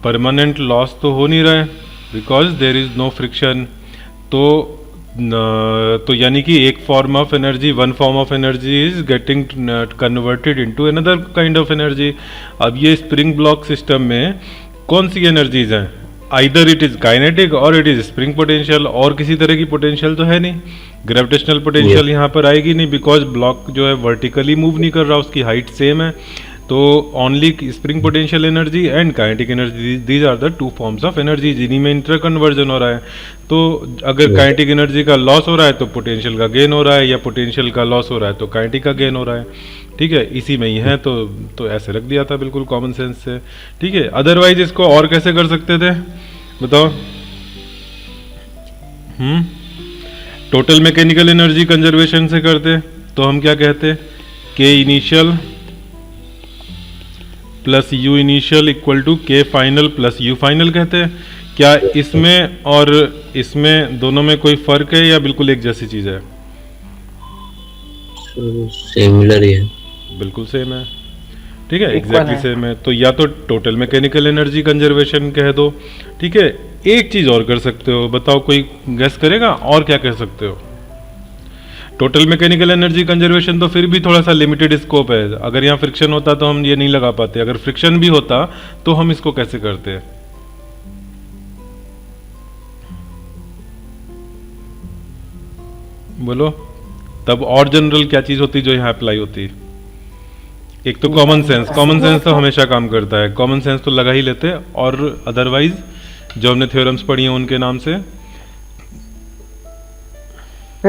Permanent loss तो हो नहीं रहा है because there is no friction. तो तो यानी कि एक form of energy, one form of energy is getting converted into another kind of energy. अब ये स्प्रिंग ब्लॉक सिस्टम में कौन सी एनर्जीज हैं? आइदर इट इज काइनेटिक और इट इज स्प्रिंग पोटेंशियल, और किसी तरह की पोटेंशियल तो है नहीं। ग्रेविटेशनल पोटेंशियल यहाँ पर आएगी नहीं बिकॉज ब्लॉक जो है वर्टिकली मूव नहीं कर रहा, उसकी हाइट सेम है। तो only spring potential energy and kinetic energy, these are the two forms of energy जिन्हीं में इंटर कन्वर्जन हो रहा है। तो अगर काइनेटिक एनर्जी का लॉस हो रहा है तो पोटेंशियल का गेन हो रहा है, या पोटेंशियल का लॉस हो रहा है तो काइनेटिक का गेन हो रहा है। ठीक है, इसी में ही है। तो ऐसे रख दिया था बिल्कुल कॉमन सेंस से। ठीक है, अदरवाइज इसको और कैसे कर सकते थे बताओ? टोटल मैकेनिकल एनर्जी कंजर्वेशन से करते तो हम क्या कहते? K initial plus U initial equal to K final plus U final कहते हैं। क्या इसमें और इसमें दोनों में कोई फर्क है या बिल्कुल एक जैसी चीज है? सिमिलर ही है, बिल्कुल सेम है। ठीक है, एग्जैक्टली सेम है। तो या तो टोटल मैकेनिकल एनर्जी कंजर्वेशन कह दो। ठीक है, एक चीज और कर सकते हो, बताओ कोई गेस करेगा और क्या कह सकते हो? टोटल मैकेनिकल एनर्जी कंजर्वेशन तो फिर भी थोड़ा सा लिमिटेड स्कोप है। अगर यहाँ फ्रिक्शन होता तो हम ये नहीं लगा पाते, अगर फ्रिक्शन भी होता तो हम इसको कैसे करते? बोलो तब और जनरल क्या चीज होती जो यहाँ अप्लाई होती? एक तो कॉमन सेंस, कॉमन सेंस तो हमेशा काम करता है, कॉमन सेंस तो लगा ही लेते। और अदरवाइज जो हमने थ्योरम्स पढ़ी हैं उनके नाम से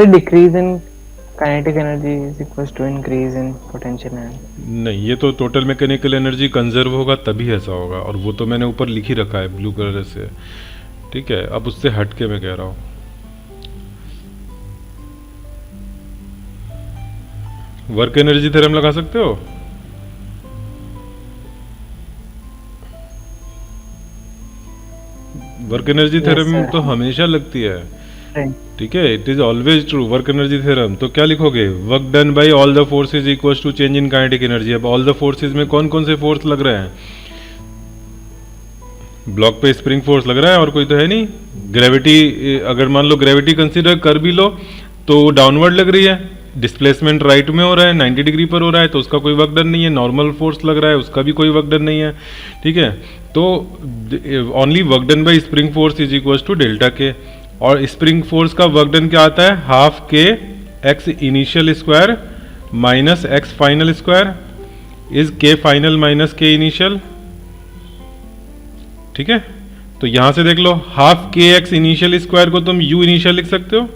decrease in kinetic energy is equals to increase in potential energy. नहीं, ये तो टोटल मैकेनिकल एनर्जी कंजर्व होगा तभी ऐसा होगा, और वो तो मैंने ऊपर लिख ही रखा है ब्लू कलर से। ठीक है, अब उससे हट के मैं कह रहा हूँ वर्क एनर्जी थ्योरम लगा सकते हो? वर्क एनर्जी थ्योरम तो हमेशा लगती है। ठीक है, it is always true, work energy theorem. तो क्या लिखोगे? Work done by all the forces equals to change in kinetic energy. अब ऑल द फोर्सेज में कौन कौन से फोर्स लग रहे हैं? ब्लॉक पे स्प्रिंग फोर्स लग रहा है और कोई तो है नहीं। ग्रेविटी, अगर मान लो ग्रेविटी कंसीडर कर भी लो तो डाउनवर्ड लग रही है, डिस्प्लेसमेंट राइट में हो रहा है, 90 डिग्री पर हो रहा है, तो उसका कोई वर्क डन नहीं है। नॉर्मल फोर्स लग रहा है, उसका भी कोई वर्क डन नहीं है। ठीक है, तो only work done by spring force is equal to delta K. और स्प्रिंग फोर्स का वर्क डन क्या आता है? Half K X initial square minus X final square is K final minus K initial. ठीक है, तो यहां से देख लो, half K X initial square को तुम यू इनिशियल लिख सकते हो,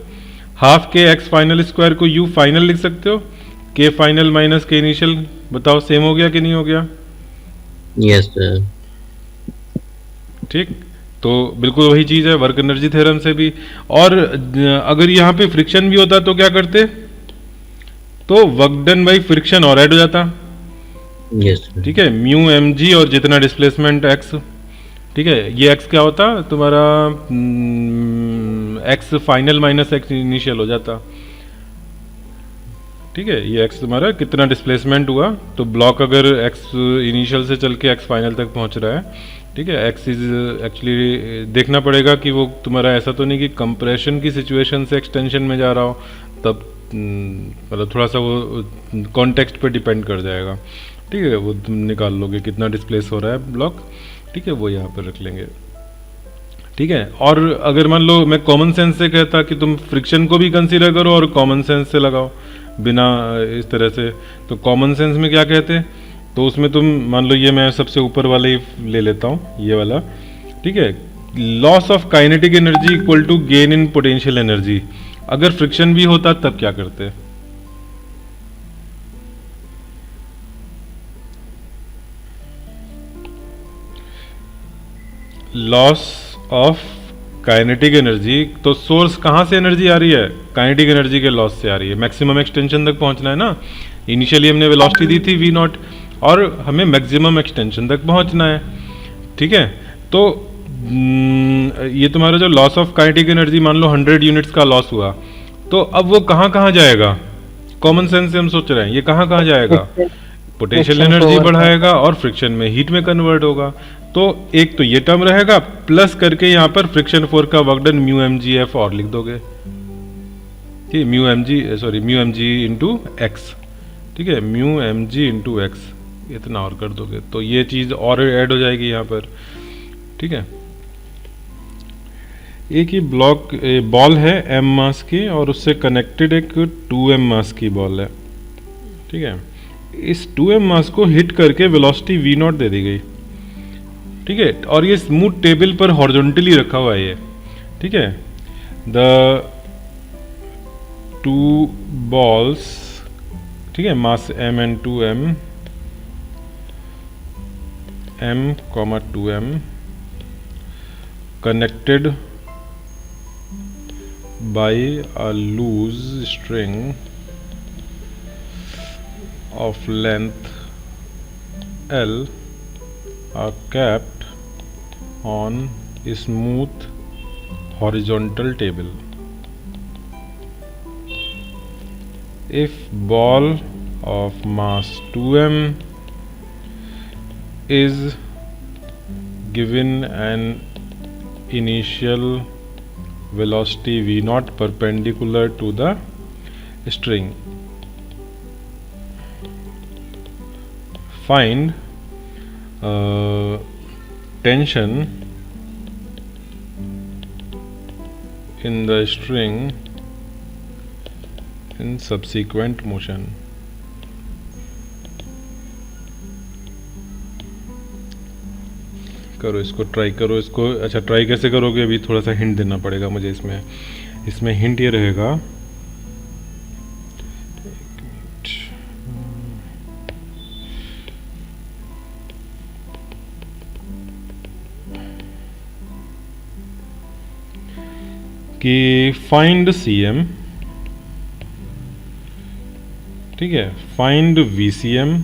half K X final square को यू फाइनल लिख सकते हो, के फाइनल माइनस के इनिशियल। बताओ सेम हो गया कि नहीं हो गया? Yes sir. ठीक, तो बिल्कुल वही चीज है वर्क एनर्जी थ्योरम से भी। और अगर यहाँ पे फ्रिक्शन भी होता तो क्या करते? तो वर्क डन बाई फ्रिक्शन और ऐड हो जाता। Yes sir. ठीक है, म्यू एम जी और जितना डिस्प्लेसमेंट एक्स। ठीक है, ये एक्स क्या होता तुम्हारा? X final minus x initial हो जाता। ठीक है, ये एक्स तुम्हारा कितना डिस्प्लेसमेंट हुआ, तो ब्लॉक अगर एक्स इनिशियल से चल के एक्स फाइनल तक पहुंच रहा है। ठीक है, एक्स इज एक्चुअली देखना पड़ेगा कि वो तुम्हारा ऐसा तो नहीं कि कंप्रेशन की सिचुएशन से एक्सटेंशन में जा रहा हो, तब मतलब थोड़ा सा वो कॉन्टेक्स्ट पे डिपेंड कर जाएगा। ठीक है, वो तुम निकाल लोगे कितना डिस्प्लेस हो रहा है ब्लॉक। ठीक है, वो यहाँ पर रख लेंगे। ठीक है, और अगर मान लो मैं कॉमन सेंस से कहता कि तुम फ्रिक्शन को भी कंसीडर करो और कॉमन सेंस से लगाओ बिना इस तरह से, तो कॉमन सेंस में क्या कहते? तो उसमें तुम मान लो, ये मैं सबसे ऊपर वाले ही ले लेता हूँ, ये वाला। ठीक है, loss of kinetic energy equal to gain in potential energy. अगर फ्रिक्शन भी होता तब क्या करते? लॉस ऑफ काइनेटिक एनर्जी, तो सोर्स कहाँ से एनर्जी आ रही है? काइनेटिक एनर्जी के लॉस से आ रही है। मैक्सिमम एक्सटेंशन तक पहुंचना है ना, इनिशियली हमने वेलोसिटी दी थी v नॉट और हमें मैक्सिमम एक्सटेंशन तक पहुंचना है। ठीक है, तो ये तुम्हारा जो लॉस ऑफ काइनेटिक एनर्जी मान लो 100 यूनिट्स का लॉस हुआ, तो अब वो कहाँ कहाँ जाएगा? कॉमन सेंस से हम सोच रहे हैं ये कहाँ कहाँ जाएगा? पोटेंशियल एनर्जी बढ़ाएगा और फ्रिक्शन में हीट में कन्वर्ट होगा। तो एक तो ये टर्म रहेगा, प्लस करके यहाँ पर फ्रिक्शन फोर्स का work done mu M G F और लिख दोगे, ठीक है, mu M G, sorry mu M G into X, ठीक है, mu M G into X, इतना और कर दोगे तो ये चीज़ और ऐड हो जाएगी यहाँ पर, ठीक है। एक ही बॉल है m मास की और उससे कनेक्टेड एक 2m मास की बॉल है, ठीक है। इस 2m मास को हिट करके वेलोसिटी v नॉट दे दी गई, ठीक है, और ये स्मूथ टेबल पर हॉरिजॉन्टली रखा हुआ है ये, ठीक है। द 2 बॉल्स, ठीक है, मास m and 2m, m, 2m connected by a loose string of length L are kept on a smooth horizontal table. If ball of mass 2m is given an initial velocity v naught perpendicular to the string, find tension in the string in subsequent motion. करो इसको, try करो इसको। अच्छा, try कैसे करोगे, अभी थोड़ा सा हिंट देना पड़ेगा मुझे इसमें। इसमें हिंट ये रहेगा, कि फाइंड CM, ठीक है, फाइंड VCM,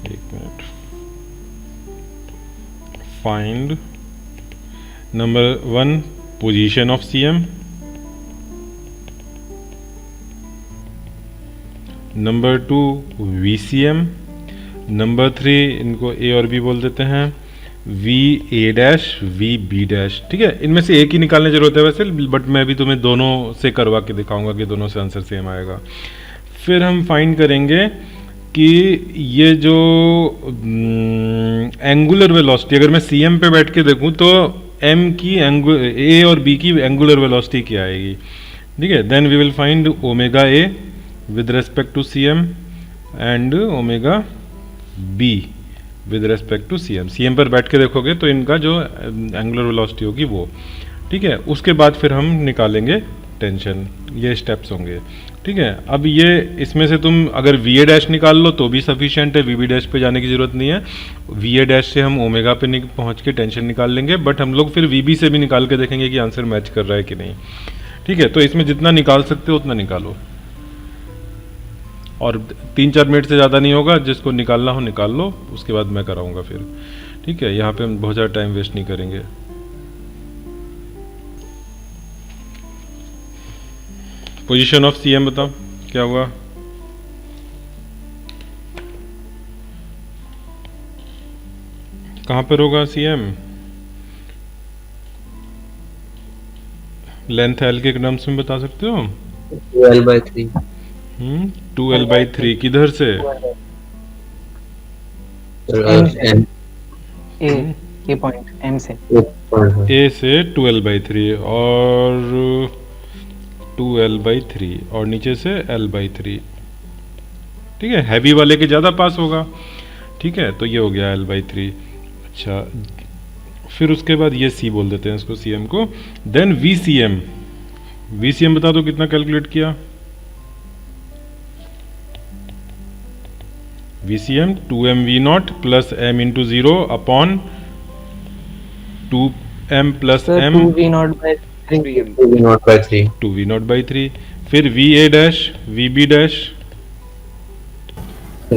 एक minute, find number 1 position of CM, number 2 VCM, number 3 इनको A और B बोल देते हैं, VA डैश VB डैश, ठीक है। इनमें से एक ही निकालने की जरूरत है वैसे, बट मैं भी तुम्हें दोनों से करवा के दिखाऊंगा कि दोनों से आंसर सेम आएगा। फिर हम फाइंड करेंगे कि ये जो एंगुलर वेलोसिटी, अगर मैं CM पे बैठ के देखूं तो M की A और B की एंगुलर वेलोसिटी क्या आएगी, ठीक है। Then we will find omega A with respect to CM and omega B with respect to CM पर बैठ के देखोगे तो इनका जो एंगुलर वेलोसिटी होगी वो, ठीक है। उसके बाद फिर हम निकालेंगे टेंशन, ये स्टेप्स होंगे, ठीक है। अब ये इसमें से तुम अगर VA डैश निकाल लो तो भी सफिशिएंट है, VB डैश पे जाने की जरूरत नहीं है। VA डैश से हम ओमेगा पे पहुंच के टेंशन निकाल लेंगे, बट हम लोग फिर VB से भी निकाल के देखेंगे कि आंसर मैच कर रहा है कि नहीं, ठीक है। तो इसमें जितना निकाल सकते हो उतना निकालो, और 3-4 मिनट से ज़्यादा नहीं होगा, जिसको निकालना हो निकाल लो, उसके बाद मैं कराऊंगा फिर, ठीक है। यहाँ पे हम बहुत ज़्यादा टाइम वेस्ट नहीं करेंगे। पोजीशन ऑफ CM बताओ क्या हुआ, कहाँ पर होगा CM, लेंथ L के टर्म्स में बता सकते हो, 2L/3, 2L/3 किधर से, M ए पॉइंट M से, A से 2L/3 और 2L/3 और नीचे से L/3, ठीक है। हैवी वाले के ज़्यादा पास होगा, ठीक है, तो ये हो गया L/3। अच्छा, फिर उसके बाद ये C बोल देते हैं इसको, CM को। देन VCM बता दो कितना कैलकुलेट किया, VCM 2mV0 plus M into 0 upon 2m plus M 2V0/3, 2V0/3। फिर VA dash VB dash,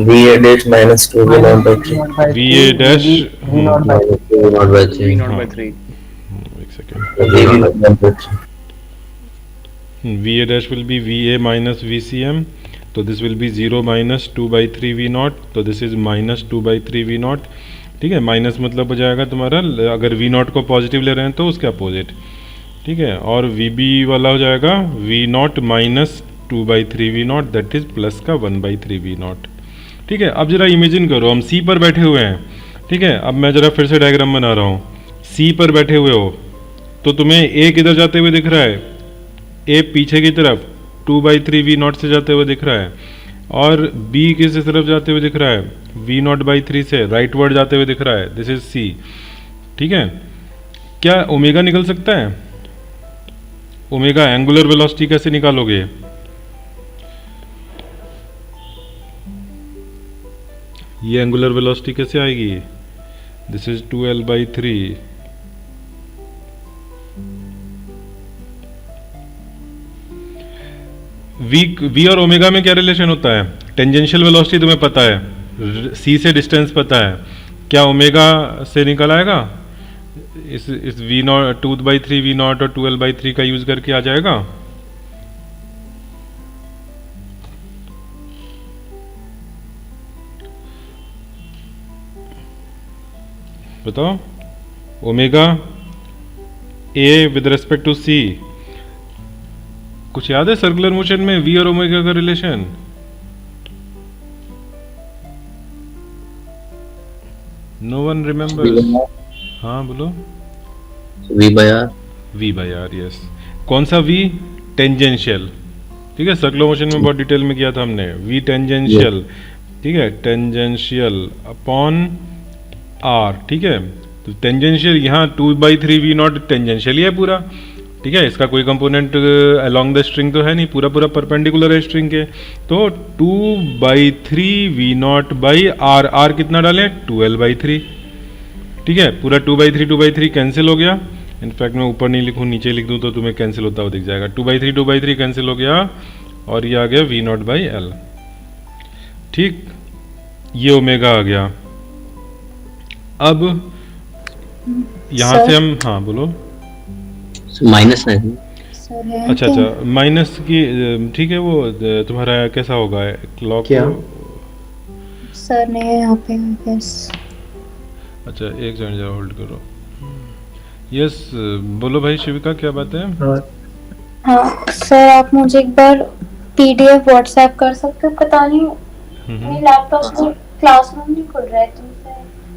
VA dash minus 2V0/3, VA dash minus 2V0/3, एक second, V0/3, VA dash will be VA minus VCM, तो this will be 0 minus 2/3 V0, तो this is minus 2/3 V0, ठीक है, minus मतलब हो जाएगा तुम्हारा अगर वी नॉट को पॉजिटिव ले रहे हैं तो उसके अपोजिट, ठीक है। और वी बी वाला हो जाएगा V naught minus 2/3 V naught, that is plus का 1/3 वी नॉट, ठीक है। अब जरा इमेजिन करो हम सी पर बैठे हुए हैं, ठीक है। अब मैं जरा फिर से डायग्राम बना रहा हूँ। सी पर बैठे हुए हो तो तुम्हें ए किधर जाते हुए दिख रहा है, ए पीछे की तरफ 2/3 वी नॉट से जाते हुए दिख रहा है, और बी किस तरफ जाते हुए दिख रहा है, वी नॉट बाई 3 से राइटवर्ड जाते हुए दिख रहा है, दिस इज सी, ठीक है। क्या ओमेगा निकल सकता है? ओमेगा एंगुलर वेलोसिटी कैसे निकालोगे? ये एंगुलर वेलोसिटी कैसे आएगी? दिस इज 2l/3, वी और ओमेगा में क्या रिलेशन होता है? टेंजेंशियल वेलोसिटी तुम्हें पता है, सी से डिस्टेंस पता है, क्या ओमेगा से निकल आएगा? इस वी नॉट 2/3 वी नॉट और 2l/3 का यूज करके आ जाएगा। बताओ, omega A with respect to C, कुछ याद है सर्कुलर मोशन में वी और ओमेगा का रिलेशन? No one remembers? हाँ बोलो। V by R. V by R, yes. कौन सा वी? टेंजेंशियल, ठीक है। सर्कुलर मोशन में बहुत डिटेल में किया था हमने, वी टेंजेंशियल, ठीक है, टेंजेंशियल अपॉन आर, ठीक है। तो टेंजेंशियल यहाँ 2/3 वी नॉट टेंजेंशियल ही है पूरा, ठीक है। इसका कोई कंपोनेंट अलोंग द स्ट्रिंग तो है नहीं, पूरा पूरा परपेंडिकुलर है स्ट्रिंग के। तो 2/3 V not by R, are कितना डालें? 2l/3, ठीक है। पूरा 2/3 कैंसिल हो गया। इनफैक्ट मैं ऊपर नहीं लिखूँ, नीचे लिख दूँ तो तुम्हें कैंसिल होता हुआ दिख जाएगा। 2/3 कैंसिल हो गया और ये आ गया वी नॉट बाई एल, ठीक। ये ओमेगा आ गया। अब यहाँ से हम, हाँ बोलो। माइनस नहीं सर है अच्छा क्या? अच्छा, माइनस की ठीक है। वो तुम्हारा कैसा होगा क्लॉक? क्या? सर नहीं है यहाँ पे बस। अच्छा एक सेकंड जरा होल्ड करो। यस बोलो भाई शिविका, क्या बात है? हाँ सर, आप मुझे एक बार पीडीएफ व्हाट्सएप कर सकते हो? पता नहीं मेरे लैपटॉप में क्लासरूम नहीं खुल रहा है, तो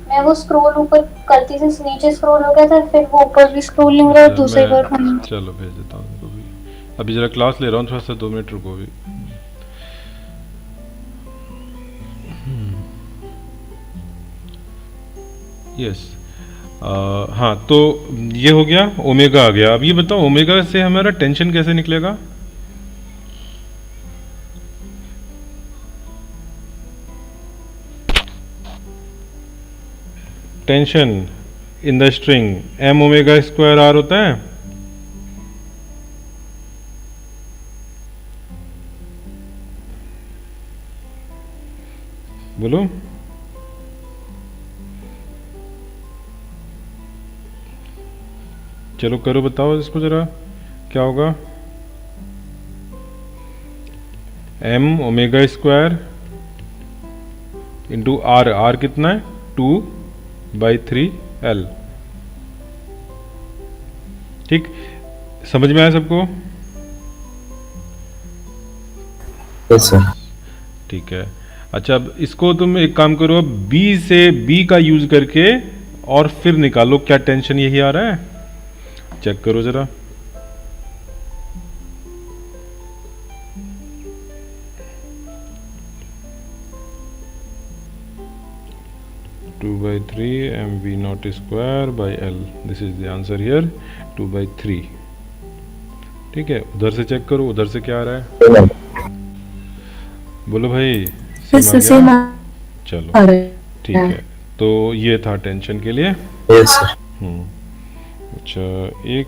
मैं वो स्क्रॉल ऊपर करती थी, नीचे स्क्रॉल हो गया था, फिर वो ऊपर भी स्क्रॉल नहीं हो रहा है, दूसरी बार चलो भेज देता हूँ उनको भी। अभी जरा क्लास ले रहा हूँ, थोड़ा सा 2 मिनट रुको भी। यस हाँ, तो ये हो गया, ओमेगा आ गया। अब ये बताओ ओमेगा से हमारा टेंशन कैसे निकलेगा? Tension in the string m omega square r होता है। बोलो। चलो करो, बताओ इसको जरा क्या होगा। m omega square into R, are कितना है? 2/3l, ठीक। समझ में आया सबको? Yes sir. ठीक है। अच्छा अब इसको तुम एक काम करो, अब b से b का यूज करके और फिर निकालो क्या टेंशन यही आ रहा है, चेक करो जरा। Two by three m v nought square by l, this is the answer here 2/3, ठीक है। उधर से चेक करो, उधर से क्या आ रहा है? बोलो भाई, सेम आ गया? चलो ठीक है। तो ये था टेंशन के लिए। Yes sir. अच्छा एक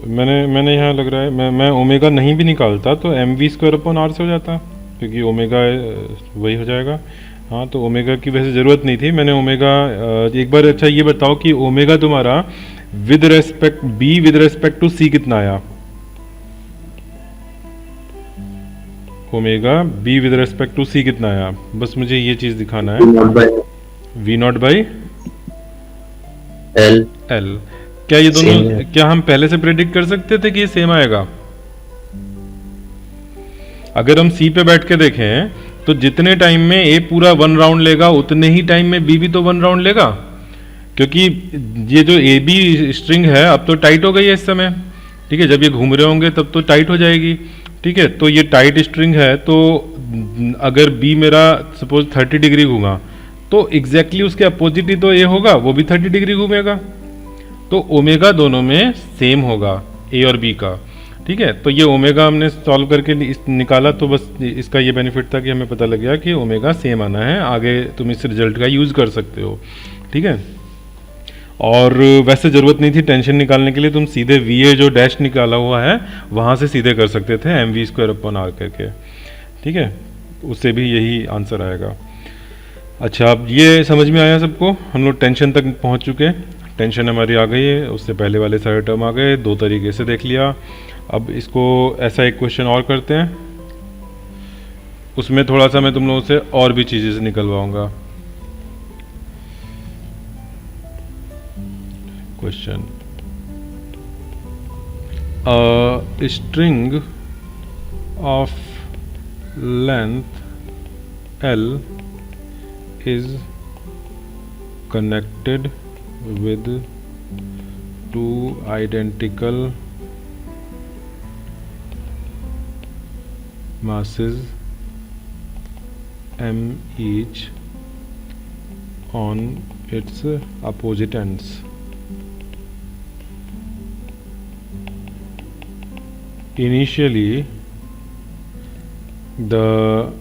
मैंने यहाँ लग रहा है मैं ओमेगा नहीं भी निकालता तो m v square upon r से हो जाता, क्योंकि ओमेगा वही हो जाएगा। हाँ तो ओमेगा की वैसे ज़रूरत नहीं थी, मैंने ओमेगा एक बार। अच्छा ये बताओ कि ओमेगा तुम्हारा with respect B with respect to C कितना आया? Omega B with respect to C कितना आया? बस मुझे ये चीज़ दिखाना है। V not by L L. क्या ये दोनों, Same है। क्या हम पहले से प्रेडिक्ट कर सकते थे कि ये सेम आएगा? अगर हम सी पे बैठ के देखें तो जितने टाइम में ए पूरा 1 राउंड लेगा उतने ही टाइम में बी भी तो 1 राउंड लेगा, क्योंकि ये जो ए बी स्ट्रिंग है अब तो टाइट हो गई है इस समय। ठीक है, जब ये घूम रहे होंगे तब तो टाइट हो जाएगी। ठीक है, तो ये टाइट स्ट्रिंग है, तो अगर बी मेरा सपोज 30 डिग्री घूमा तो एग्जैक्टली उसके अपोजिट ही तो ए होगा, वो भी 30 डिग्री घूमेगा। तो ओमेगा दोनों में सेम होगा ए और बी का। ठीक है, तो ये ओमेगा हमने सॉल्व करके निकाला, तो बस इसका ये बेनिफिट था कि हमें पता लग गया कि ओमेगा सेम आना है। आगे तुम इस रिजल्ट का यूज़ कर सकते हो। ठीक है, और वैसे ज़रूरत नहीं थी टेंशन निकालने के लिए, तुम सीधे वी ए जो डैश निकाला हुआ है वहाँ से सीधे कर सकते थे m v square upon r करके। ठीक है, उससे भी यही आंसर आएगा। अच्छा, अब ये समझ में आया सबको? हम लोग टेंशन तक पहुँच चुके हैं, टेंशन हमारी आ गई है, उससे पहले वाले सारे टर्म आ गए, दो तरीके से देख लिया। अब इसको ऐसा एक क्वेश्चन और करते हैं, उसमें थोड़ा सा मैं तुम लोगों से और भी चीज़ें से निकलवाऊंगा। Question, a string of length L is connected with two identical masses m each on its opposite ends. Initially, the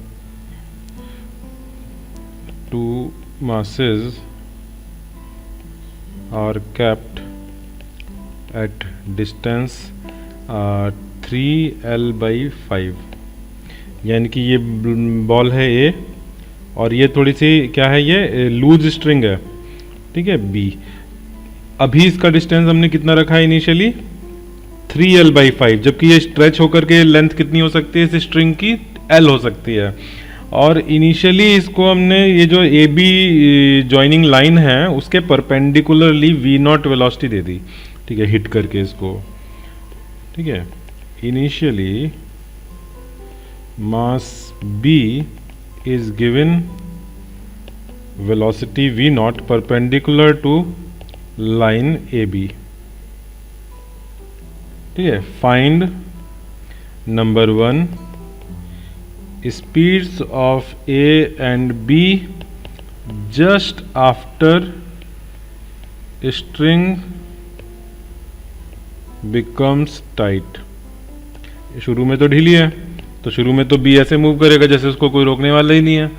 two masses are kept at distance 3L/5, यानी कि ये बॉल है ए और ये थोड़ी सी क्या है, ये लूज स्ट्रिंग है। ठीक है, बी। अभी इसका डिस्टेंस हमने कितना रखा है इनिशियली? 3L/5, जबकि ये स्ट्रेच होकर के लेंथ कितनी हो सकती है इस स्ट्रिंग की? L हो सकती है। और इनिशियली इसको हमने ये जो ए बी जॉइनिंग लाइन है उसके परपेंडिकुलरली V0 वेलोसिटी दे दी। ठीक है, हिट करके इसको। ठीक है, initially mass B is given velocity V0 perpendicular to line AB। ठीक है, find number 1 speeds of A and B just after string becomes tight। शुरू में तो ढीली है, तो शुरू में तो बी ऐसे मूव करेगा जैसे उसको कोई रोकने वाला ही नहीं है,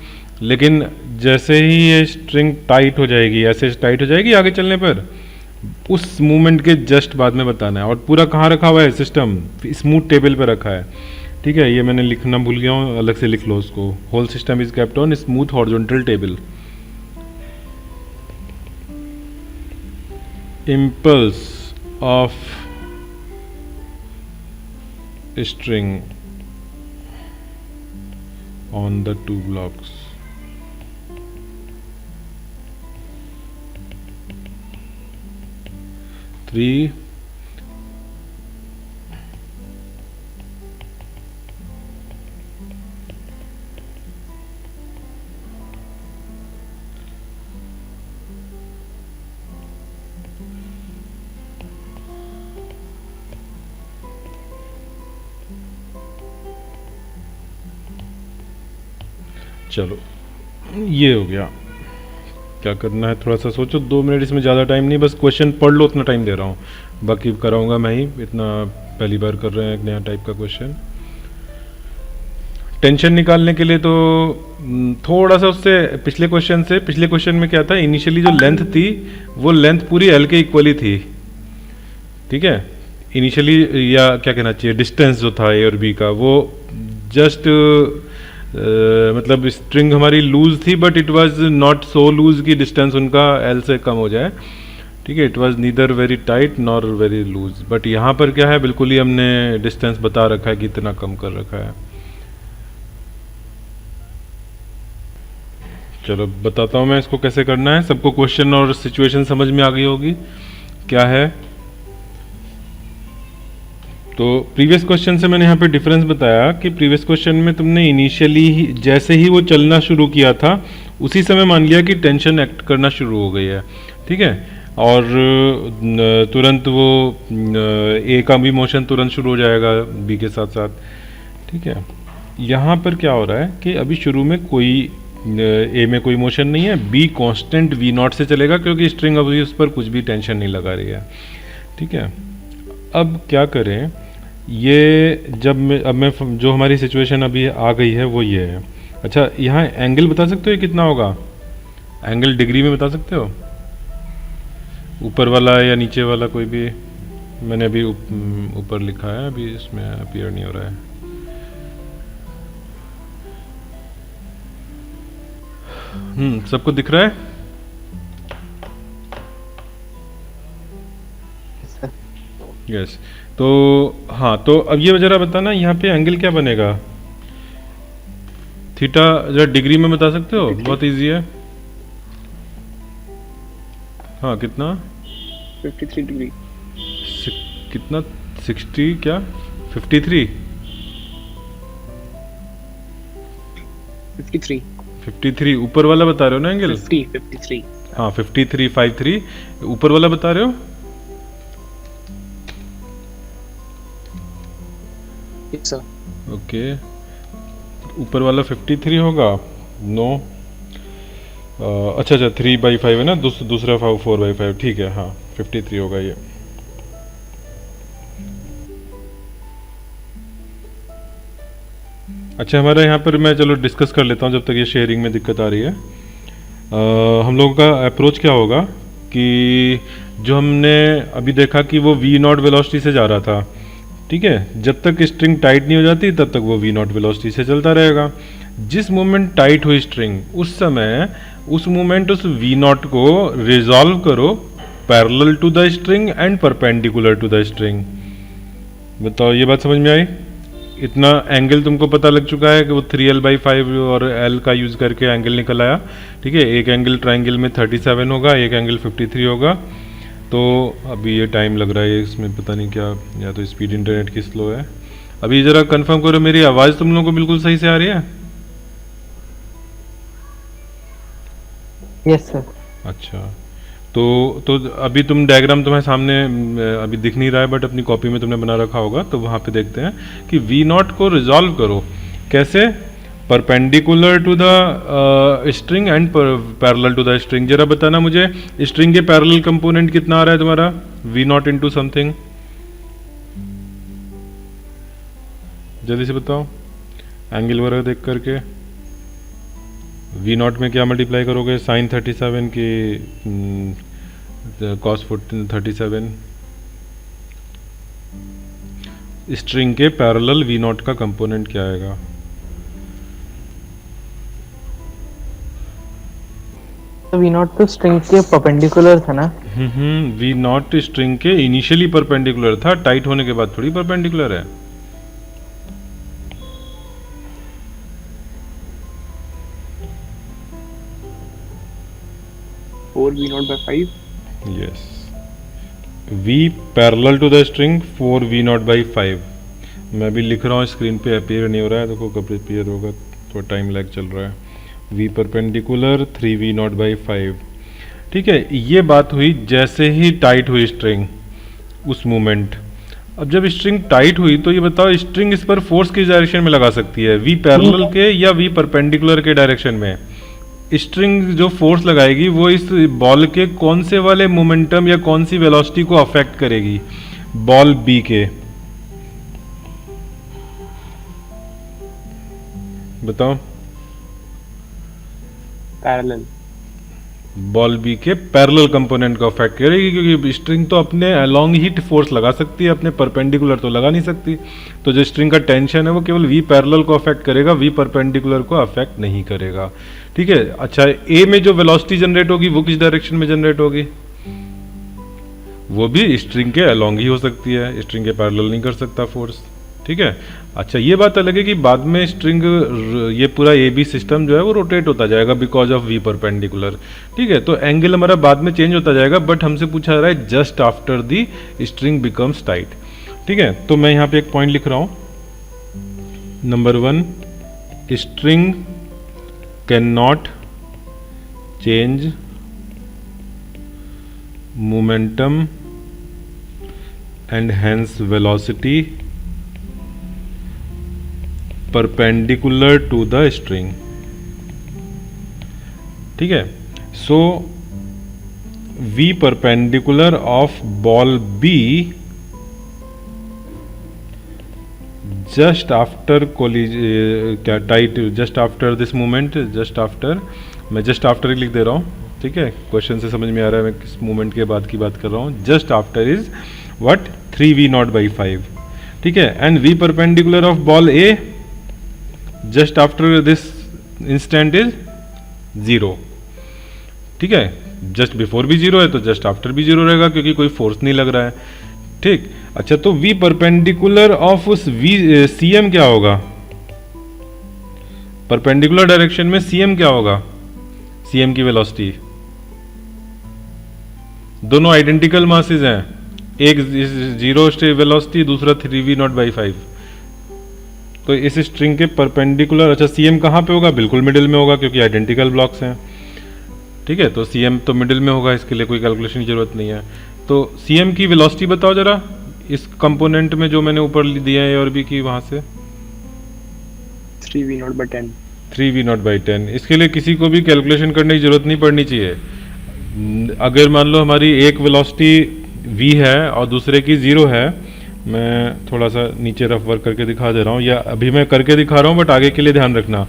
लेकिन जैसे ही ये स्ट्रिंग टाइट हो जाएगी, ऐसे टाइट हो जाएगी आगे चलने पर, उस मूवमेंट के जस्ट बाद में बताना है। और पूरा कहाँ रखा हुआ है सिस्टम? स्मूथ टेबल पे रखा है। ठीक है, ये मैंने लिखना भूल गया हूँ, अलग से लिख लो उसको। Whole system is kept on smooth horizontal table. Impulse of string on the two blocks। three चलो ये हो गया। क्या करना है थोड़ा सा सोचो, 2 मिनट, इसमें ज़्यादा टाइम नहीं, बस क्वेश्चन पढ़ लो, उतना टाइम दे रहा हूँ, बाकी कराऊंगा मैं ही, इतना पहली बार कर रहे हैं एक नया टाइप का क्वेश्चन। टेंशन निकालने के लिए तो थोड़ा सा उससे पिछले क्वेश्चन में क्या था, इनिशियली जो लेंथ थी वो लेंथ पूरी एल के इक्वली थी। ठीक है, इनिशियली, या क्या कहना चाहिए, डिस्टेंस जो था ए और बी का वो जस्ट मतलब स्ट्रिंग हमारी लूज थी, but it was not so loose कि डिस्टेंस उनका एल से कम हो जाए। ठीक है, it was neither very tight nor very loose, but यहाँ पर क्या है, बिल्कुल ही हमने डिस्टेंस बता रखा है कि इतना कम कर रखा है। चलो बताता हूँ मैं इसको कैसे करना है। सबको क्वेश्चन और सिचुएशन समझ में आ गई होगी क्या है। तो प्रीवियस क्वेश्चन से मैंने यहाँ पे डिफरेंस बताया कि प्रीवियस क्वेश्चन में तुमने इनिशियली ही जैसे ही वो चलना शुरू किया था उसी समय मान लिया कि टेंशन एक्ट करना शुरू हो गई है, ठीक है, और तुरंत वो ए का भी मोशन तुरंत शुरू हो जाएगा बी के साथ साथ, ठीक है। यहाँ पर क्या हो रहा है कि अभी शुरू में कोई ए में कोई मोशन नहीं है, बी कांस्टेंट वी नॉट से चलेगा क्योंकि स्ट्रिंग अभी उस पर कुछ भी टेंशन नहीं लगा रही है, ठीक है। अब क्या करें, ये अब मैं जो हमारी सिचुएशन अभी आ गई है वो ये है। अच्छा, यहाँ एंगल बता सकते हो ये कितना होगा? एंगल डिग्री में बता सकते हो? ऊपर वाला या नीचे वाला कोई भी? मैंने अभी ऊपर लिखा है, अभी इसमें अपीयर नहीं हो रहा है। सबको दिख रहा है? यस। तो हाँ, तो अब ये जरा बताना यहाँ पे एंगल क्या बनेगा? थीटा जरा डिग्री में बता सकते हो? बहुत इजी है। हाँ, कितना? 53 डिग्री। कितना? 60 क्या? 53? 53 ऊपर वाला बता रहे हो ना एंगल? 53। हाँ 53 ऊपर वाला बता रहे हो? Yes sir. ओके, ऊपर वाला 53 होगा? नो, अच्छा 3/5 है ना, दूसरा 4/5, ठीक है, हाँ 53 होगा ये। अच्छा, हमारा यहाँ पर मैं चलो डिस्कस कर लेता हूँ जब तक ये शेयरिंग में दिक्कत आ रही है। हम लोगों का अप्रोच क्या होगा कि जो हमने अभी देखा कि वो वी नॉट वेलोसिटी से जा रहा था, ठीक है, जब तक स्ट्रिंग टाइट नहीं हो जाती तब तक वो वी नॉट वेलोसिटी से चलता रहेगा। जिस मोमेंट टाइट हुई स्ट्रिंग उस समय उस मोमेंट उस वी नॉट को रिजॉल्व करो parallel to the string and perpendicular to the string. बताओ, ये बात समझ में आई? इतना एंगल तुमको पता लग चुका है कि वो 3l/5 और l का यूज़ करके एंगल निकल आया, ठीक है। एक एंगल ट्राइंगल में 37 होगा, एक एंगल 53 होगा। तो अभी ये टाइम लग रहा है इसमें, पता नहीं क्या, या तो स्पीड इंटरनेट की स्लो है। अभी ज़रा कंफर्म करो, मेरी आवाज़ तुम लोगों को बिल्कुल सही से आ रही है? Yes sir. अच्छा, तो अभी तुम डायग्राम तुम्हारे सामने अभी दिख नहीं रहा है, बट अपनी कॉपी में तुमने बना रखा होगा, तो वहाँ पे देखते हैं कि वी नॉट को रिजॉल्व करो कैसे? Perpendicular to the string and parallel to the string. जरा बताना मुझे, स्ट्रिंग के पैरेलल कंपोनेंट कितना आ रहा है तुम्हारा? वी नॉट इंटू समथिंग, जल्दी से बताओ एंगल वगैरह देख करके। वी नॉट में क्या मल्टीप्लाई करोगे? साइन 37 की कॉस 37। स्ट्रिंग के पैरेलल वी नॉट का कंपोनेंट क्या आएगा? वी नॉट तो स्ट्रिंग के परपेंडिकुलर था ना? वी नॉट स्ट्रिंग के इनिशियली परपेंडिकुलर था, टाइट होने के बाद थोड़ी परपेंडिकुलर है। V0/5। Yes, V parallel to the string 4V0/5। मैं भी लिख रहा हूँ, स्क्रीन पे अपीयर नहीं हो रहा है, देखो कब अपीयर होगा, थोड़ा टाइम लैग चल रहा है। V परपेंडिकुलर 3V0/5, ठीक है। ये बात हुई जैसे ही टाइट हुई स्ट्रिंग उस मोमेंट। अब जब स्ट्रिंग टाइट हुई तो ये बताओ स्ट्रिंग इस पर फोर्स किस डायरेक्शन में लगा सकती है? V पैरेलल के या V परपेंडिकुलर के डायरेक्शन में? स्ट्रिंग जो फोर्स लगाएगी वो इस बॉल के कौन से वाले मोमेंटम या कौन सी वेलोसिटी को अफेक्ट करेगी? बॉल बी के, बताओ। पैरेलल। बॉल बी के पैरेलल कंपोनेंट को अफेक्ट करेगी, क्योंकि स्ट्रिंग तो अपने अलोंग ही फोर्स लगा सकती है, अपने परपेंडिकुलर तो लगा नहीं सकती। तो जो स्ट्रिंग का टेंशन है वो केवल वी पैरेलल को अफेक्ट करेगा, वी परपेंडिकुलर को अफेक्ट नहीं करेगा, ठीक है। अच्छा, ए में जो वेलोसिटी जनरेट होगी वो किस डायरेक्शन में जनरेट होगी? वो भी स्ट्रिंग के अलोंग ही हो सकती है, स्ट्रिंग के पैरेलल नहीं कर सकता फोर्स, ठीक है। अच्छा ये बात अलग है कि बाद में स्ट्रिंग ये पूरा ए बी सिस्टम जो है वो रोटेट होता जाएगा बिकॉज ऑफ वी परपेंडिकुलर, ठीक है। तो एंगल हमारा बाद में चेंज होता जाएगा, बट हमसे पूछा जा रहा है just after the string becomes tight, ठीक है। तो मैं यहाँ पे एक पॉइंट लिख रहा हूँ, number 1, string can not change momentum and hence velocity perpendicular to the string, ठीक है। so v perpendicular of ball B just after क्या tight just after this moment, just after, मैं just after ही लिख दे रहा हूँ, ठीक है। क्वेश्चन से समझ में आ रहा है मैं किस मोमेंट के बाद की बात कर रहा हूँ। just after is what 3v0/5, ठीक है। And v perpendicular of ball A just after this instant is 0, ठीक है। जस्ट बिफोर भी 0 है तो जस्ट आफ्टर भी 0 रहेगा क्योंकि कोई फोर्स नहीं लग रहा है, ठीक। अच्छा तो v परपेंडिकुलर ऑफ उस cm क्या होगा, परपेंडिकुलर डायरेक्शन में cm क्या होगा, cm की वेलोसिटी, दोनों आइडेंटिकल मासेस हैं, एक 0 वेलोसिटी दूसरा 3v0/5, तो इस स्ट्रिंग के परपेंडिकुलर, अच्छा cm कहाँ पे होगा, बिल्कुल मिडिल में होगा क्योंकि आइडेंटिकल ब्लॉक्स हैं, ठीक है। तो cm तो मिडिल में होगा, इसके लिए कोई कैलकुलेशन की जरूरत नहीं है। तो cm की वेलोसिटी बताओ जरा इस कंपोनेंट में जो मैंने ऊपर दिया है और भी की वहां से 3v0/10। 3v0/10, इसके लिए किसी को भी कैलकुलेशन करने की जरूरत नहीं पड़नी चाहिए। अगर मान लो हमारी एक वेलोसिटी v है और दूसरे की 0 है, मैं थोड़ा सा नीचे रफ वर्क करके दिखा दे रहा हूँ, या अभी मैं करके दिखा रहा हूँ बट आगे के लिए ध्यान रखना।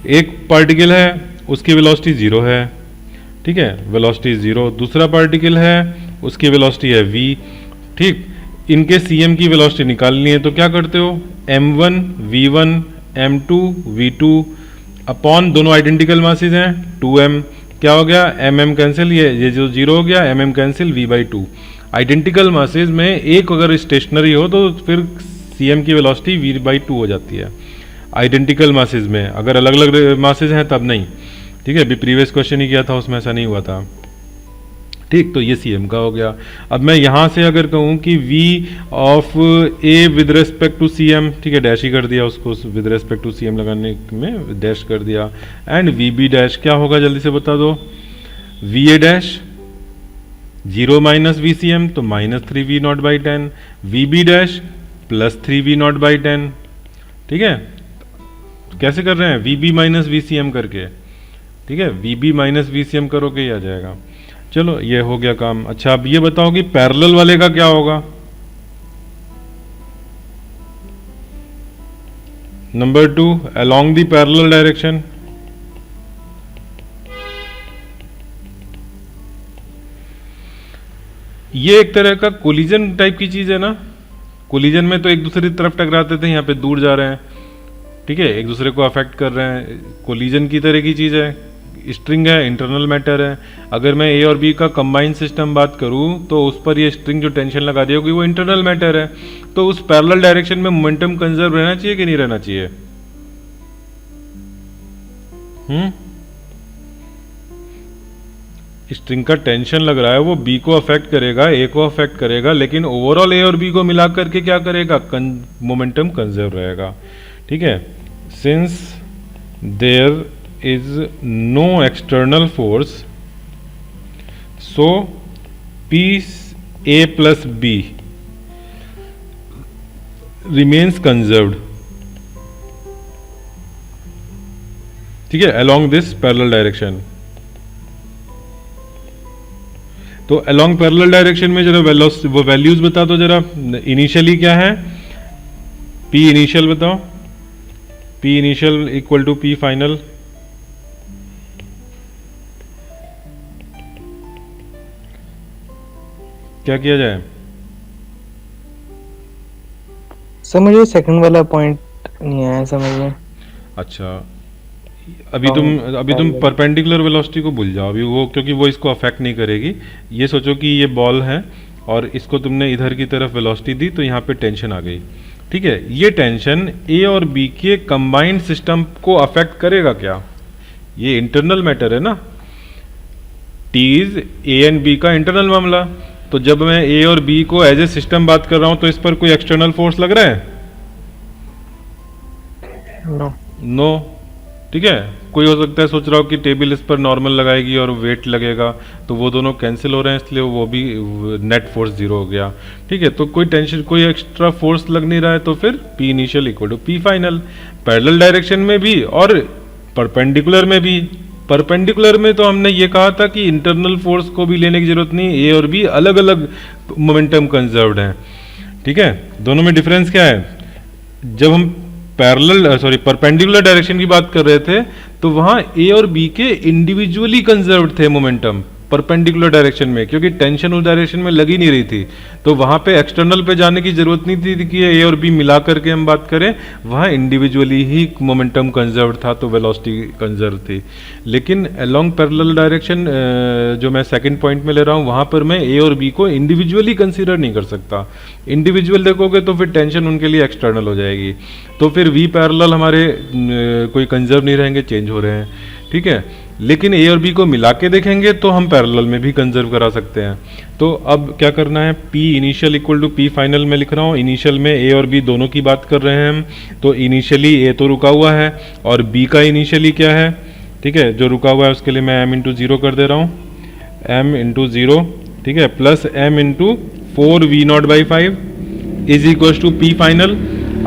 एक पार्टिकल है उसकी वेलोसिटी 0 है, ठीक है, वेलोसिटी 0, दूसरा पार्टिकल है उसकी वेलोसिटी है v, ठीक। इनके cm की वेलोसिटी निकालनी है तो क्या करते हो, m1 v1 m2 v2 upon, दोनों आइडेंटिकल मासेस हैं, 2m, क्या हो गया mm कैंसिल, ये जो 0 हो गया mm cancel v/2। Identical masses में एक अगर स्टेशनरी हो तो फिर cm की वेलोसिटी v/2 हो जाती है आइडेंटिकल मासेस में, अगर अलग अलग मासेस हैं तब नहीं, ठीक है। अभी प्रीवियस क्वेश्चन ही किया था उसमें ऐसा नहीं हुआ था, ठीक। तो ये cm का हो गया। अब मैं यहाँ से अगर कहूँ कि v of a with respect to cm, ठीक है, डैश ही कर दिया उसको, विद रेस्पेक्ट टू cm लगाने में डैश कर दिया, एंड vb डैश क्या होगा जल्दी से बता दो, va डैश 0 माइनस vcm तो minus 3v0/10, vb dash plus 3v0/10, ठीक है। कैसे कर रहे हैं, vb माइनस vcm करके, ठीक है, vb माइनस vcm करोगे ये आ जाएगा। चलो ये हो गया काम। अच्छा अब ये बताओ कि पैरेलल वाले का क्या होगा, number 2 along the parallel direction, ये एक तरह का कोलिजन टाइप की चीज है ना। कोलिजन में तो एक दूसरे की तरफ टकराते थे, यहाँ पे दूर जा रहे हैं, ठीक है, एक दूसरे को अफेक्ट कर रहे हैं, कोलिजन की तरह की चीज है। स्ट्रिंग है, इंटरनल मैटर है, अगर मैं ए और बी का कंबाइंड सिस्टम बात करूं तो उस पर ये स्ट्रिंग जो टेंशन लगा दी होगी वो इंटरनल मैटर है, तो उस पैरेलल डायरेक्शन में मोमेंटम कंजर्व रहना चाहिए कि नहीं रहना चाहिए, स्ट्रिंग का टेंशन लग रहा है वो बी को अफेक्ट करेगा, ए को अफेक्ट करेगा, लेकिन ओवरऑल ए और बी को मिला करके क्या करेगा, मोमेंटम कंजर्व रहेगा, ठीक है। Since there is no external force, so p a plus b remains conserved, ठीक है, along this parallel direction। तो along parallel direction में जरा वो वैल्यूज बता दो जरा, इनिशियली क्या है, p इनिशियल बताओ, p initial equal to p final, क्या किया जाए। सर मुझे सेकंड वाला पॉइंट नहीं आया समझ में। अच्छा अभी तुम परपेंडिकुलर वेलोसिटी को भूल जाओ अभी, वो क्योंकि वो इसको अफेक्ट नहीं करेगी। ये सोचो कि ये बॉल है और इसको तुमने इधर की तरफ वेलोसिटी दी तो यहाँ पे टेंशन आ गई, ठीक है, ये टेंशन ए और बी के कंबाइंड सिस्टम को अफेक्ट करेगा क्या? ये इंटरनल मैटर है ना, T is A and B का इंटरनल मामला। तो जब मैं ए और बी को एज ए सिस्टम बात कर रहा हूं तो इस पर कोई एक्सटर्नल फोर्स लग रहा है? नो। नो। ठीक है, कोई हो सकता है सोच रहा हो कि टेबल इस पर नॉर्मल लगाएगी और वेट लगेगा, तो वो दोनों कैंसिल हो रहे हैं, इसलिए वो भी नेट फोर्स जीरो हो गया। ठीक है, तो कोई टेंशन, कोई एक्स्ट्रा फोर्स लग नहीं रहा है, तो फिर p initial equal to p final. Parallel direction में भी और परपेंडिकुलर में भी। परपेंडिकुलर में तो हमने ये कहा था कि इंटरनल फोर्स को भी लेने की जरूरत नहीं, ए और बी अलग अलग मोमेंटम कंजर्व्ड हैं। ठीक है, दोनों में डिफरेंस क्या है? जब हम परपेंडिकुलर डायरेक्शन की बात कर रहे थे तो वहां ए और बी के इंडिविजुअली कंजर्व्ड थे मोमेंटम परपेंडिकुलर डायरेक्शन में, क्योंकि टेंशन उस डायरेक्शन में लगी नहीं रही थी, तो वहां पे एक्सटर्नल पे जाने की जरूरत नहीं थी कि ए और बी मिला करके हम बात करें, वहां इंडिविजुअली ही मोमेंटम कंजर्व्ड था, तो वेलोसिटी कंजर्व थी। लेकिन अलोंग पैरेलल डायरेक्शन जो मैं सेकंड पॉइंट में ले रहा हूं, वहां पर मैं ए और बी को इंडिविजुअली कंसीडर नहीं कर सकता। इंडिविजुअल देखोगे तो फिर टेंशन उनके लिए एक्सटर्नल हो जाएगी, तो फिर वी पैरेलल हमारे कोई कंजर्व नहीं रहेंगे, चेंज हो रहे हैं। ठीक है, लेकिन ए और बी को मिला के देखेंगे तो हम पैरेलल में भी कंजर्व करा सकते हैं। तो अब क्या करना है, p initial equal to p final में लिख रहा हूँ। इनिशियल में ए और बी दोनों की बात कर रहे हैं हम, तो इनिशियली ए तो रुका हुआ है और बी का इनिशियली क्या है? ठीक है, जो रुका हुआ है उसके लिए मैं m इंटू जीरो कर दे रहा हूँ, m इंटू जीरो, ठीक है, plus m into 4v0/5 is equal to p final.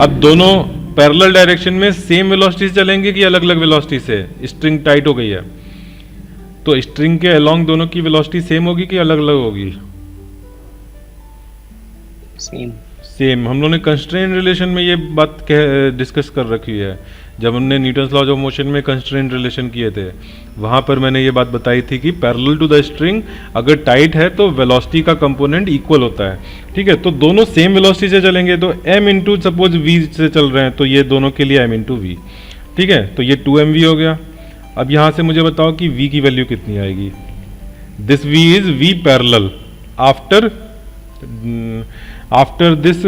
अब दोनों पैरेलल डायरेक्शन में सेम वेलोसिटी से चलेंगे कि अलग अलग वेलोसिटी से? स्ट्रिंग टाइट हो गई है तो स्ट्रिंग के अलोंग दोनों की वेलोसिटी सेम होगी कि अलग अलग होगी? सेम। हम लोगों ने कंस्ट्रेंट रिलेशन में ये बात डिस्कस कर रखी है, जब हमने न्यूटन्स लॉज ऑफ मोशन में कंस्ट्रेंट रिलेशन किए थे, वहां पर मैंने ये बात बताई थी कि पैरेलल टू द स्ट्रिंग अगर टाइट है तो वेलोसिटी का कंपोनेंट इक्वल होता है। ठीक है, तो दोनों सेम वेलोसिटी से चलेंगे, तो m इंटू सपोज v से चल रहे हैं तो ये दोनों के लिए m इंटू वी। ठीक है, तो ये 2mv हो गया। अब यहां से मुझे बताओ कि v की वैल्यू कितनी आएगी? This v is v parallel after this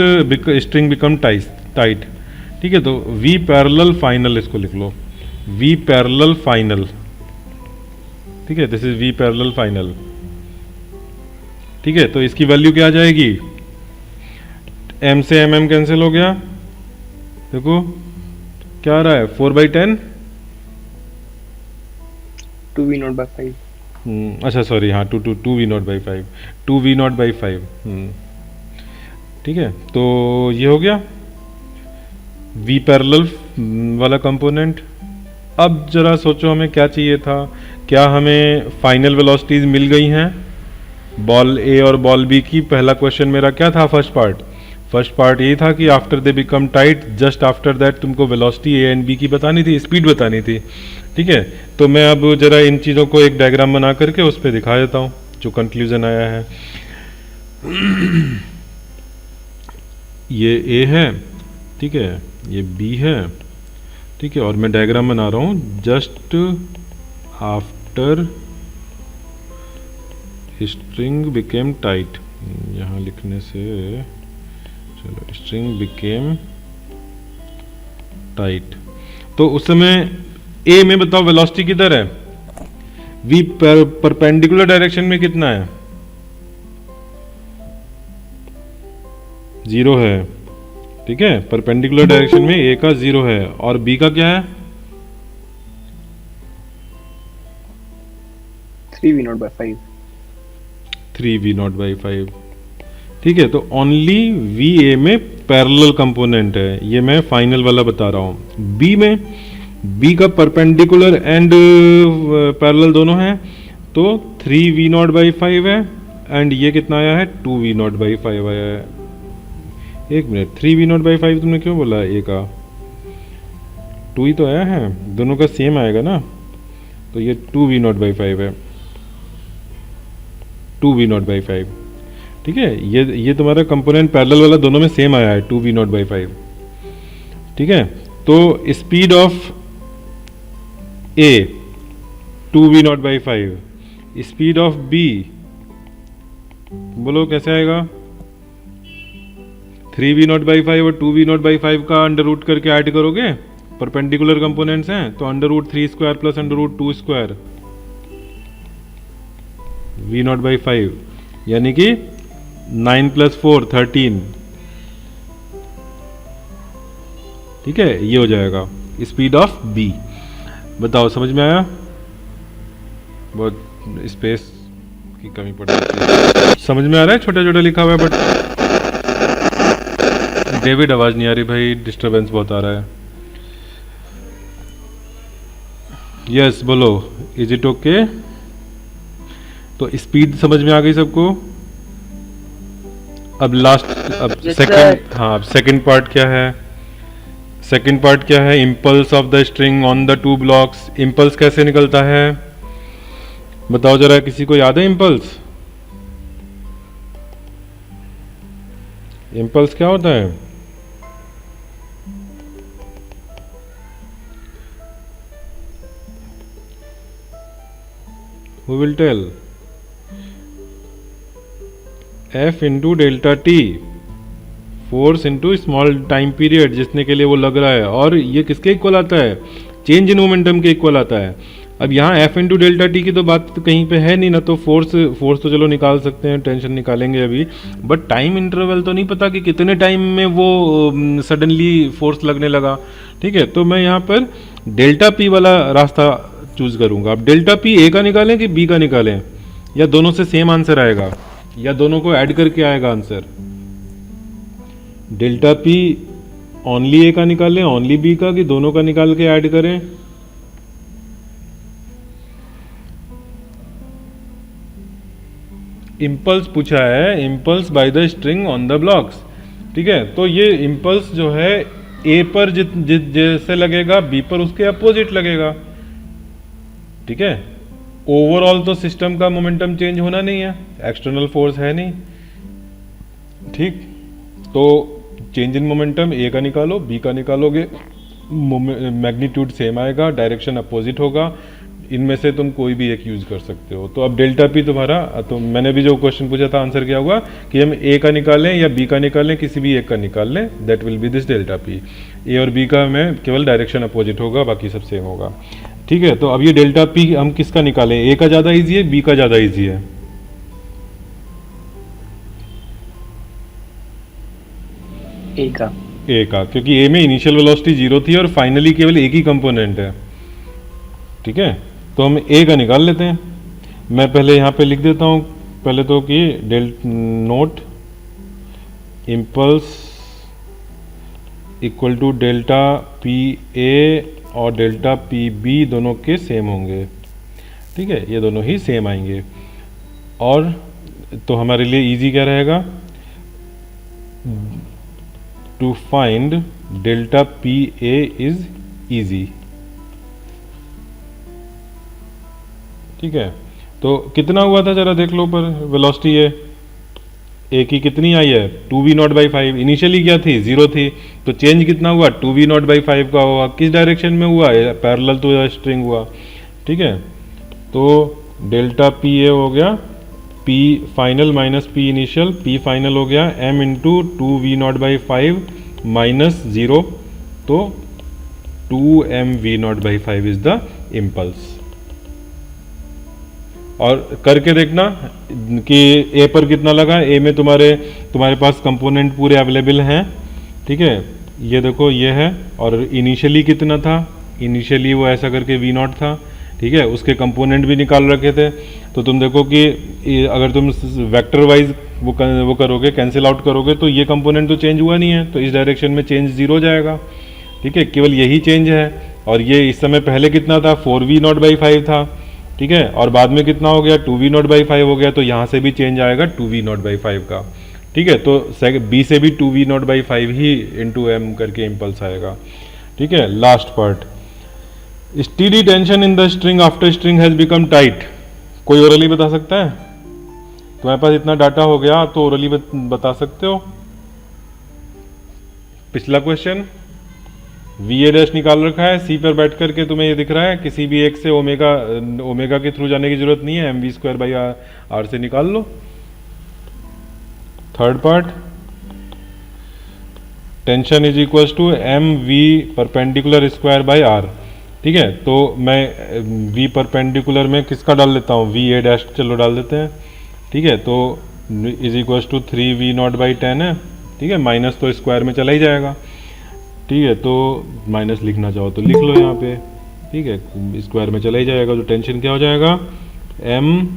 string become tight. ठीक है, तो v पैरेलल फाइनल इसको लिख लो, v पैरेलल फाइनल। ठीक है, this is v parallel final. ठीक है, तो इसकी वैल्यू क्या आ जाएगी? m से mm कैंसिल हो गया, देखो क्या आ रहा है, 4/10 2v0/5। अच्छा सॉरी, हाँ 2v0/5 2v0/5। ठीक है, तो ये हो गया v पैरेलल वाला कंपोनेंट। अब जरा सोचो हमें क्या चाहिए था, क्या हमें फाइनल वेलोसिटीज मिल गई हैं बॉल ए और बॉल बी की? पहला क्वेश्चन मेरा क्या था? फर्स्ट पार्ट ये था कि after they become tight, just after that तुमको वेलोसिटी ए एंड बी की बतानी थी, स्पीड बतानी थी। ठीक है, तो मैं अब जरा इन चीज़ों को एक डायग्राम बना करके उस पर दिखा देता हूँ जो कंक्लूजन आया है। ये ए है, ठीक है, ये बी है, ठीक है, और मैं डायग्राम बना रहा हूँ just after string became tight. यहाँ लिखने से चलो, स्ट्रिंग बिकेम टाइट, तो उस समय ए में बताओ वेलोसिटी किधर है? वी परपेंडिकुलर डायरेक्शन में कितना है? 0 है। ठीक है, परपेंडिकुलर डायरेक्शन में ए का 0 है, और बी का क्या है? 3v0/5। 3v0/5। ठीक है, तो ओनली वी ए में पैरेलल कंपोनेंट है, ये मैं फाइनल वाला बता रहा हूँ। बी में, बी का परपेंडिकुलर एंड पैरेलल दोनों हैं, तो 3v0/5 है, एंड ये कितना आया है? 2v0/5 आया है। एक मिनट, 3v0/5 तुमने क्यों बोला ए का? 2 ही तो आया है, दोनों का सेम आएगा ना, तो ये 2v0/5 है, 2v0/5। ठीक है, ये तुम्हारा कंपोनेंट पैरेलल वाला दोनों में सेम आया है, 2v0/5। ठीक है, तो speed of A 2v0/5, speed of B बोलो कैसे आएगा? 3v0/5 और 2v0/5 का अंडर रूट करके ऐड करोगे, परपेंडिकुलर कंपोनेंट्स हैं, तो √3² प्लस √2² v0/5 यानी कि 9 + 4 13। ठीक है, ये हो जाएगा स्पीड ऑफ बी। बताओ समझ में आया? बहुत स्पेस की कमी पड़ रही है। समझ में आ रहा है? छोटा छोटा लिखा हुआ है बट डेविड आवाज नहीं आ रही भाई, डिस्टरबेंस बहुत आ रहा है। यस बोलो, इज इट ओके? तो स्पीड समझ में आ गई सबको? अब लास्ट, अब सेकंड, हाँ सेकंड पार्ट क्या है? सेकंड पार्ट क्या है? Impulse of the string on the 2 blocks. Impulse कैसे निकलता है बताओ जरा, किसी को याद है इम्पल्स? इम्पल्स क्या होता है? Who will tell? F into delta t, force into small time period जितने के लिए वो लग रहा है, और ये किसके इक्वल आता है? चेंज इन मोमेंटम के इक्वल आता है। अब यहाँ F इंटू डेल्टा टी की तो बात तो कहीं पे है नहीं ना, तो फोर्स तो चलो निकाल सकते हैं, टेंशन निकालेंगे अभी, बट टाइम इंटरवल तो नहीं पता कि कितने टाइम में वो सडनली फोर्स लगने लगा। ठीक है, तो मैं यहाँ पर डेल्टा पी वाला रास्ता चूज करूंगा। अब डेल्टा पी ए का निकालें कि बी का निकालें, या दोनों से सेम आंसर आएगा, या दोनों को ऐड करके आएगा आंसर? डेल्टा पी ओनली ए का निकालें, ओनली बी का, कि दोनों का निकाल के ऐड करें? इम्पल्स पूछा है, impulse by the string on the blocks. ठीक है, तो ये इम्पल्स जो है ए पर जैसे लगेगा, बी पर उसके अपोजिट लगेगा। ठीक है, ओवरऑल तो सिस्टम का मोमेंटम चेंज होना नहीं है, एक्सटर्नल फोर्स है नहीं। ठीक, तो चेंज इन मोमेंटम ए का निकालो, बी का निकालोगे, मैग्नीट्यूड सेम आएगा, डायरेक्शन अपोजिट होगा, इनमें से तुम कोई भी एक यूज कर सकते हो। तो अब डेल्टा पी तुम्हारा, तो मैंने भी जो क्वेश्चन पूछा था आंसर क्या हुआ कि हम ए का निकालें या बी का निकालें, किसी भी एक का निकाल लें, that will be this delta P. A और बी का में केवल डायरेक्शन अपोजिट होगा, बाकी सब सेम होगा। ठीक है, तो अब ये डेल्टा पी हम किसका निकालें? ए का ज्यादा इजी है, बी का ज्यादा इजी है? ए का। ए का, क्योंकि ए में इनिशियल वेलोसिटी 0 थी और फाइनली केवल एक ही कंपोनेंट है। ठीक है, तो हम ए का निकाल लेते हैं। मैं पहले यहाँ पे लिख देता हूँ पहले तो कि note impulse equal to delta P A और डेल्टा पी बी दोनों के सेम होंगे। ठीक है, ये दोनों ही सेम आएंगे। और तो हमारे लिए इजी क्या रहेगा? To find delta P A is easy. ठीक है, तो कितना हुआ था जरा देख लो पर वेलोसिटी है ए की कितनी आई है? 2v0/5। इनिशियली क्या थी? 0 थी, तो चेंज कितना हुआ? 2v0/5 का हुआ। किस डायरेक्शन में हुआ? पैरेलल टू द स्ट्रिंग हुआ। ठीक है, तो डेल्टा पी ए हो गया P final minus P initial, P final हो गया m इंटू 2v0/5 माइनस 0, तो 2mv0/5 इज द इम्पल्स। और करके देखना कि ए पर कितना लगा। ए में तुम्हारे पास कंपोनेंट पूरे अवेलेबल हैं। ठीक है, ये देखो ये है, और इनिशियली कितना था? इनिशियली वो ऐसा करके v0 था। ठीक है, उसके कंपोनेंट भी निकाल रखे थे। तो तुम देखो कि अगर तुम वेक्टर वाइज वो करोगे, कैंसिल आउट करोगे, तो ये कंपोनेंट तो चेंज हुआ नहीं है, तो इस डायरेक्शन में चेंज 0 जाएगा। ठीक है, केवल यही चेंज है। और ये इस समय पहले कितना था? 4v0/5 था। ठीक है, और बाद में कितना हो गया? 2v0/5 हो गया, तो यहाँ से भी चेंज आएगा 2v0/5 का। ठीक है, तो बी से भी 2v0/5 ही इंटू एम करके इम्पल्स आएगा। ठीक है, last part, steady tension in the string after string has become tight. कोई ओरली बता सकता है? तुम्हारे पास इतना डाटा हो गया तो ओरली बता सकते हो? पिछला क्वेश्चन va' निकाल रखा है, सी पर बैठ करके तुम्हें ये दिख रहा है, किसी भी एक से ओमेगा के थ्रू जाने की जरूरत नहीं है, mv²/r से निकाल लो। Third part, tension is equal to M we perpendicular square by R. ठीक है, तो मैं वी परपेंडिकुलर में किसका डाल देता हूँ, वी ए डैश, चलो डाल देते हैं। ठीक है, तो इज इक्वल टू 3v0/10 है। ठीक है, माइनस तो स्क्वायर में चला ही जाएगा। ठीक है, तो माइनस लिखना चाहो तो लिख लो यहाँ पे। ठीक है, स्क्वायर में चला ही जाएगा, तो टेंशन क्या हो जाएगा, m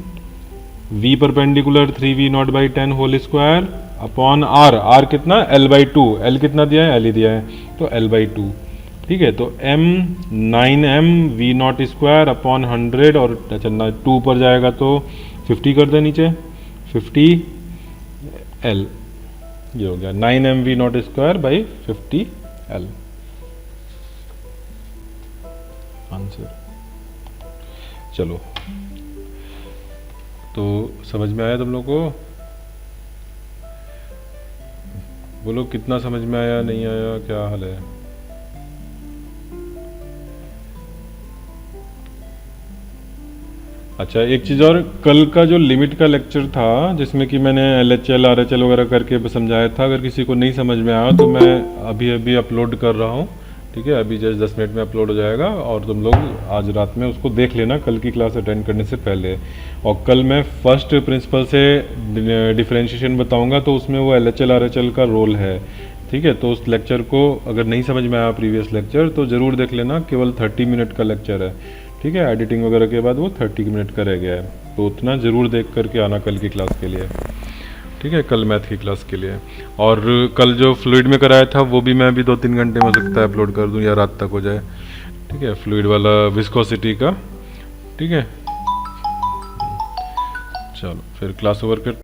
we perpendicular 3v0/10 whole square upon r. Are कितना, l/2, एल कितना दिया है, एल ही दिया है, तो l/2। ठीक है, तो m 9m v0 square upon 100, और अच्छा 2 पर जाएगा तो 50 कर दे नीचे, 50 l, ये हो गया 9m v0 square by 50 l answer. चलो, तो समझ में आया तुम लोग को? बोलो कितना समझ में आया, नहीं आया, क्या हाल है? अच्छा, एक चीज़ और, कल का जो लिमिट का लेक्चर था जिसमें कि मैंने LHL RHL वगैरह करके समझाया था, अगर किसी को नहीं समझ में आया तो मैं अभी अभी अपलोड कर रहा हूँ। ठीक है, अभी जस्ट 10 मिनट में अपलोड हो जाएगा, और तुम लोग आज रात में उसको देख लेना कल की क्लास अटेंड करने से पहले। और कल मैं फर्स्ट प्रिंसिपल से डिफरेंशिएशन बताऊँगा, तो उसमें वो LHL RHL का रोल है। ठीक है, तो उस लेक्चर को अगर नहीं समझ में आया प्रीवियस लेक्चर तो ज़रूर देख लेना, केवल 30 मिनट का लेक्चर है। ठीक है, एडिटिंग वगैरह के बाद वो 30 मिनट का रह गया है, तो उतना ज़रूर देख करके आना कल की क्लास के लिए। ठीक है, कल मैथ की क्लास के लिए। और कल जो फ्लूइड में कराया था वो भी मैं अभी 2-3 घंटे में हो सकता है अपलोड कर दूं, या रात तक हो जाए। ठीक है, फ्लूइड वाला विस्कोसिटी का। ठीक है, चलो फिर क्लास ओवर कर